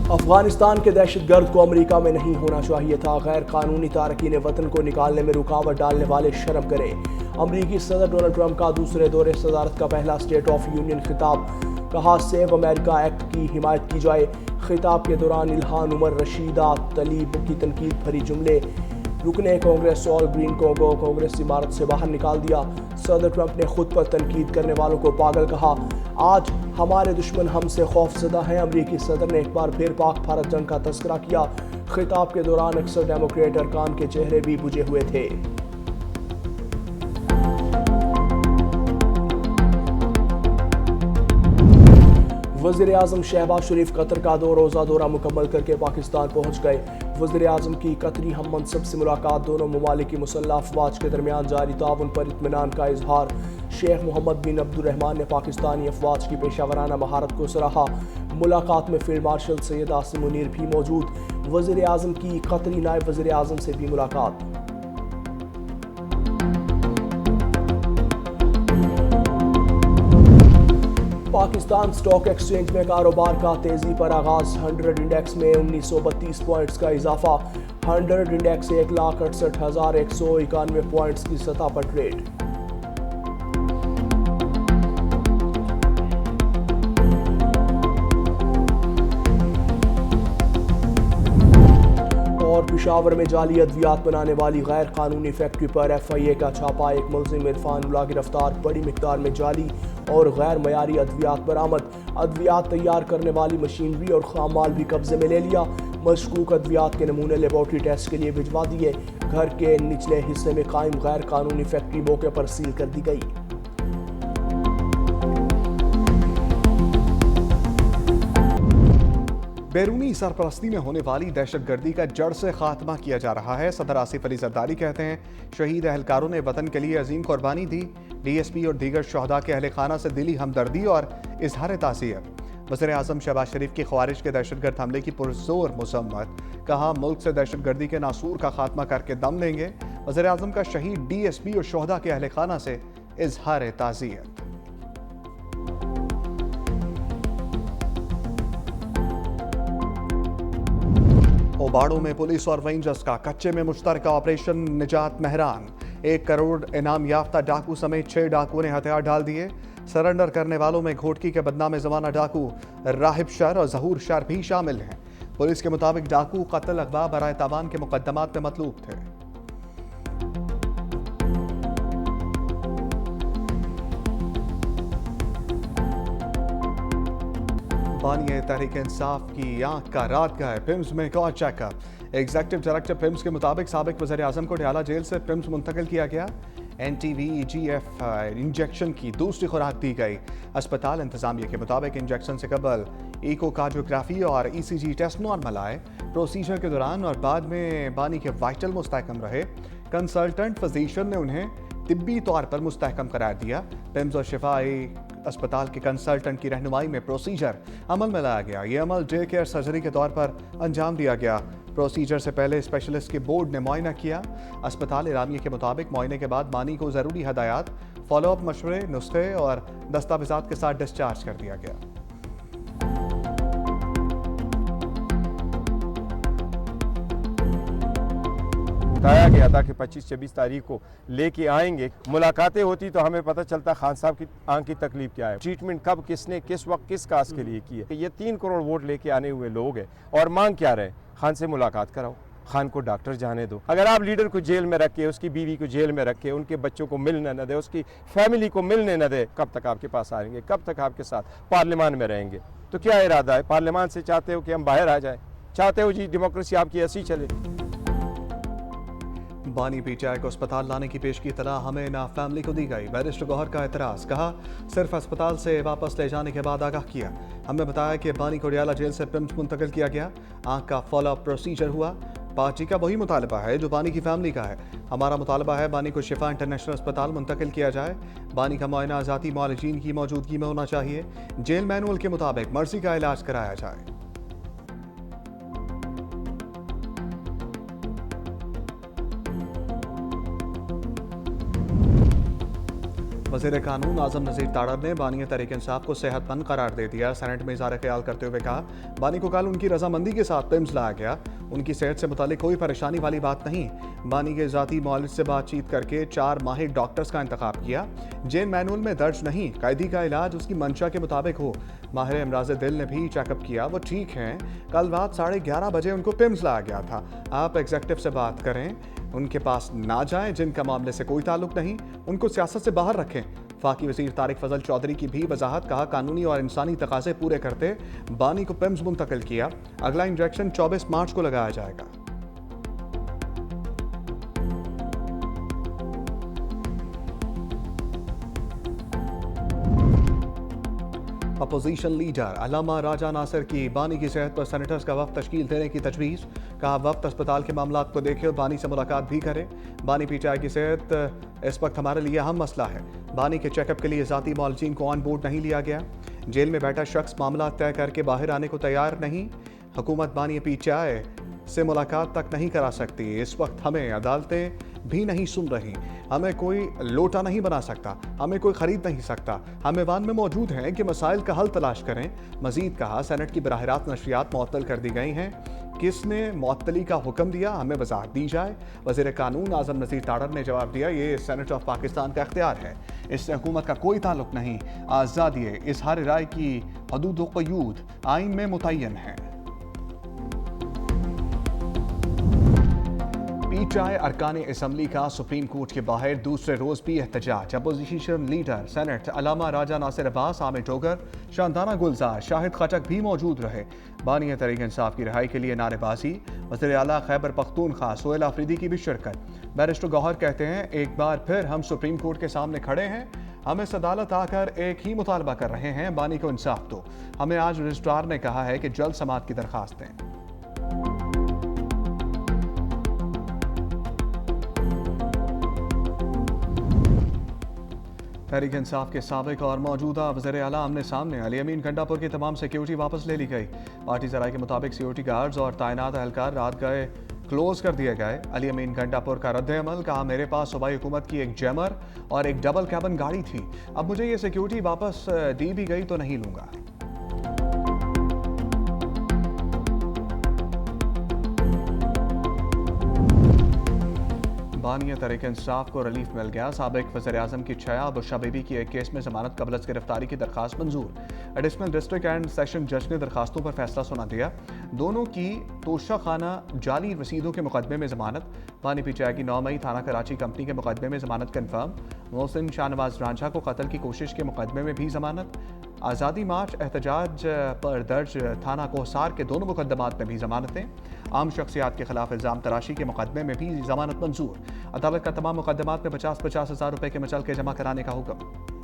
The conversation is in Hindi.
अफगानिस्तान के दहशतगर्द को अमेरिका में नहीं होना चाहिए था। गैर कानूनी तारकीन वतन को निकालने में रुकावट डालने वाले शर्म करें। अमरीकी सदर डोनाल्ड ट्रंप का दूसरे दौरे सदारत का पहला स्टेट ऑफ यूनियन खिताब। कहा सेव अमेरिका एक्ट की हिमायत की जाए। खिताब के दौरान इल्हान उमर रशीदा तलीब की तनकीद भरी जुमले। रुकने कांग्रेस ऑल ग्रीन को कांग्रेस इमारत से बाहर निकाल दिया। सदर ट्रंप ने खुद पर तनकीद करने वालों को पागल कहा। आज हमारे दुश्मन हमसे खौफजदा हैं। अमरीकी सदर ने एक बार फिर पाक भारत जंग का तस्करा किया। खिताब के दौरान अक्सर डेमोक्रेट अरकान के चेहरे भी बुझे हुए थे। वज़ीर आज़म शहबाज शरीफ कतर का 2 रोज़ा दौरा मुकम्मल करके पाकिस्तान पहुँच गए। वज़ीर आज़म की कतरी हम मनसब से मुलाकात। दोनों ममालिक की मुसल्लह अफवाज के दरमियान जारी ताउन पर इत्मीनान का इजहार। शेख मोहम्मद बिन अब्दुर्रहमान ने पाकिस्तानी अफवाज की पेशावराना महारत को सराहा। मुलाकात में फील्ड मार्शल सैयद आसिम मुनीर भी मौजूद। वज़ीर आज़म की कतरी नायब वज़ीर आज़म से भी मुलाकात। पाकिस्तान स्टॉक एक्सचेंज में कारोबार का तेजी पर आगाज। 100 इंडेक्स में 1932 पॉइंट्स का इजाफा। 100 इंडेक्स 1,68,191 पॉइंट्स की सतह पर ट्रेड। और पिशावर में जाली अद्वियात बनाने वाली गैर कानूनी फैक्ट्री पर FIA का छापा। एक मुलजिम इरफान उल्ला गिरफ्तार। बड़ी मिकदार में जाली और गैर मयारी अद्वियात बरामद। अद्वियात तैयार करने वाली मशीनरी और खाम माल भी कब्जे में ले लिया। मशकूक अद्वियात के नमूने लेबॉर्ट्री टेस्ट के लिए भिजवा दिए। घर के निचले हिस्से में कायम गैर कानूनी फैक्ट्री मौके पर सील कर दी गई। बैरूनी सरपरस्ती में होने वाली दहशतगर्दी का जड़ से खात्मा किया जा रहा है। सदर आसिफ अली जरदारी कहते हैं शहीद अहलकारों ने वतन के लिए अजीम कुर्बानी दी। DSP और दीगर शहदा के अहले खाना से दिली हमदर्दी और इजहार ताज़ियत। वज़ीर आज़म शहबाज शरीफ की ख्वारिज के दहशतगर्द हमले की पुरजोर मजम्मत। कहा मुल्क से दहशतगर्दी के नासूर का खात्मा करके दम लेंगे। वज़ीर आज़म का शहीद DSP और शहदा के अहले खाना से इजहार ताज़ियत। ओबाड़ो में पुलिस और रेंजर्स का कच्चे में मुश्तरका ऑपरेशन निजात मेहरान। 1 करोड़ इनाम याफ्ता डाकू समेत 6 डाकुओं ने हथियार डाल दिए। सरेंडर करने वालों में घोटकी के बदनाम जमाना डाकू राहिब शर और जहूर शर भी शामिल हैं। पुलिस के मुताबिक डाकू कत्ल अगवा बराए तावान के मुकदमात में मतलूब थे। बानिए तहरीक इंसाफ की आंख का रात का है। पिम्स में एक और चेकअप। एग्जीक्यूटिव डायरेक्टर पिम्स के मुताबिक साबिक वज़ीर आज़म को डयाला जेल से पिम्स मुंतकिल किया गया। NTVEGF इंजेक्शन की दूसरी खुराक दी गई। अस्पताल इंतजामिया के मुताबिक इंजेक्शन से कबल इकोकार्डियोग्राफी और ECG टेस्ट नॉर्मल आए। प्रोसीजर के दौरान और बाद में बानी के वाइटल मुस्तहकम रहे। कंसल्टेंट फिजिशियन ने उन्हें तिब्बी तौर पर मुस्तहकम करार दिया। पिम्स और शिफाई अस्पताल के कंसल्टेंट की रहनुमाई में प्रोसीजर अमल में लाया गया। यह अमल डे केयर सर्जरी के तौर पर अंजाम दिया गया। प्रोसीजर से पहले स्पेशलिस्ट के बोर्ड ने मुआयना किया। अस्पताल इलामिया के मुताबिक मुआयने के बाद बानी को ज़रूरी हदायत, फॉलोअप मशवरे, नुस्खे और दस्तावेजात के साथ डिस्चार्ज कर दिया गया। बताया गया था कि 25-26 तारीख को लेके आएंगे। मुलाकातें होती तो हमें पता चलता खान साहब की आंख की तकलीफ क्या है, ट्रीटमेंट कब, किसने, किस वक्त, किस काज के लिए की है। ये 3 करोड़ वोट लेके आने हुए लोग हैं और मांग क्या रहे, खान से मुलाकात कराओ, खान को डॉक्टर जाने दो। अगर आप लीडर को जेल में रखे, उसकी बीवी को जेल में रखे, उनके बच्चों को मिलने न दे, उसकी फैमिली को मिलने न दे, कब तक आपके पास आएंगे, कब तक आपके साथ पार्लियामान में रहेंगे। तो क्या इरादा है, पार्लियामान से चाहते हो कि हम बाहर आ जाए, चाहते हो जी डेमोक्रेसी आपकी ऐसी चले। बानी PTI को अस्पताल लाने की पेश की तलाह हमें ना फैमिली को दी गई। बैरिस्टर गौहर का एतराज़। कहा सिर्फ अस्पताल से वापस ले जाने के बाद आगाह किया। हमें बताया कि बानी को डयाला जेल से पिम्स मुंतकिल किया गया। आंख का फॉलोअप प्रोसीजर हुआ। पार्टी का वही मुतालबा है जो बानी की फैमिली का है। हमारा मुतालबा है बानी को शिफा इंटरनेशनल अस्पताल मुंतकिल किया जाए। बानी का मुआयना ज़ाती मुआलिजीन की मौजूदगी में होना चाहिए। जेल मैनुअल के मुताबिक मर्जी का इलाज कराया जाए। वज़ीर कानून आज़म नज़ीर ताड़र ने बानी तहरीक इंसाफ को सेहतमंद करार दे दिया। सेनेट में इज़हार ख्याल करते हुए कहा, बानी को कल उनकी रजामंदी के साथ पिम्स लाया गया। उनकी सेहत से मुतालिक कोई परेशानी वाली बात नहीं। बानी के ज़ाती मौलिद से बातचीत करके 4 माहिर डॉक्टर्स का इंतखाब किया। जेल मैनुअल में दर्ज नहीं, कैदी का इलाज उसकी मंशा के मुताबिक हो। माहिर अमराज दिल ने भी चेकअप किया, वो ठीक हैं। कल रात 11:30 बजे उनको पिम्स लाया गया था। आप एग्जेक्टिव से बात करें, उनके पास ना जाएं। जिनका मामले से कोई ताल्लुक नहीं, उनको सियासत से बाहर रखें। फाकी वज़ीर तारिक फजल चौधरी की भी वजाहत, कहा कानूनी और इंसानी तकाज़े पूरे करते बानी को पिम्स मुंतकिल किया। अगला इंजेक्शन 24 मार्च को लगाया जाएगा। अपोजिशन लीडर अल्लामा राजा नासिर की बानी की सेहत पर सेनेटर्स का वफ्द तश्कील देने की तजवीज़। कहा वफ्द अस्पताल के मामला को देखे और बानी से मुलाकात भी करे। बानी पीटीआई की सेहत इस वक्त हमारे लिए अहम मसला है। बानी के चेकअप के लिए ज़ाती मौलजीन को ऑन बोर्ड नहीं लिया गया। जेल में बैठा शख्स मामला तय करके बाहर आने को तैयार नहीं। हुकूमत बानी पीटीआई से मुलाकात तक नहीं करा सकती। इस वक्त हमें अदालतें भी नहीं सुन रही। हमें कोई लोटा नहीं बना सकता, हमें कोई खरीद नहीं सकता। हम ऐवान में मौजूद हैं कि मसाइल का हल तलाश करें। मजीद कहा, सेनेट की बराह रास्त नशरियात मुअत्तल कर दी गई हैं। किसने मुअत्तली का हुक्म दिया, हमें वजाहत दी जाए। वज़ीर कानून आज़म नज़ीर ताड़र ने जवाब दिया, ये सेनेट ऑफ पाकिस्तान का इख्तियार है, इससे हुकूमत का कोई ताल्लुक नहीं। आज़ादी इज़हार राय की हदूद व क़यूद आइन में मुतय्यन है। पीटीआई अरकान असम्बली का सुप्रीम कोर्ट के बाहर दूसरे रोज भी एहतजाज। अपोजिशन लीडर सेनेट अल्लामा राजा नासिर अब्बास, आमिर डोगर, शांताना गुलजार, शाहिद खटक भी मौजूद रहे। बानी तहरीक इंसाफ की रिहाई के लिए नारेबाजी। वज़ीर आला खैबर पख्तूनख्वा सोहेल आफरीदी की भी शिरकत। बैरिस्टर गौहर कहते हैं, एक बार फिर हम सुप्रीम कोर्ट के सामने खड़े हैं। हम इस अदालत आकर एक ही मुतालबा कर रहे हैं, बानी को इंसाफ दो। हमें आज रजिस्ट्रार ने कहा है कि जल्द समाअत की दरख्वास्त दें। तहरीक इंसाफ के साबिक और मौजूदा वज़ीर आला आमने सामने। अली अमीन गंडापुर की तमाम सिक्योरिटी वापस ले ली गई। पार्टी ज़राए के मुताबिक सिक्योरिटी गार्ड्स और तैनात एहलकार रात गए क्लोज कर दिए गए। अली अमीन गंडापुर का रद्द अमल, कहा मेरे पास सूबाई हुकूमत की एक जैमर और एक डबल कैबन गाड़ी थी। अब मुझे ये सिक्योरिटी वापस दी भी गई तो नहीं लूँगा। बानी तहरीक इंसाफ को रिलीफ मिल गया। साबिक वज़ीर आज़म की छया बुशरा बीबी की एक केस में जमानत कबल गिरफ्तारी की दरखास्त मंजूर। एडिशनल डिस्ट्रिक्ट एंड सेशन जज ने दरखास्तों पर फैसला सुना दिया। दोनों की तोशा खाना जाली रसीदों के मुकदमे में जमानत। बानी पीटीआई की 9 मई थाना कराची कंपनी के मुकदमे में जमानत कन्फर्म। मोहसिन शाहनवाज रांझा को कत्ल की कोशिश के मुकदमे में भी जमानत। आज़ादी मार्च एहतजाज पर दर्ज थाना कोहसार के दोनों मुकदमात में भी जमानतें। आम शख्सियात के खिलाफ इल्ज़ाम तराशी के मुकदमे में भी जमानत मंजूर। अदालत का तमाम मुकदमात में 50-50 हज़ार रुपये के मचल के जमा कराने का हुक्म।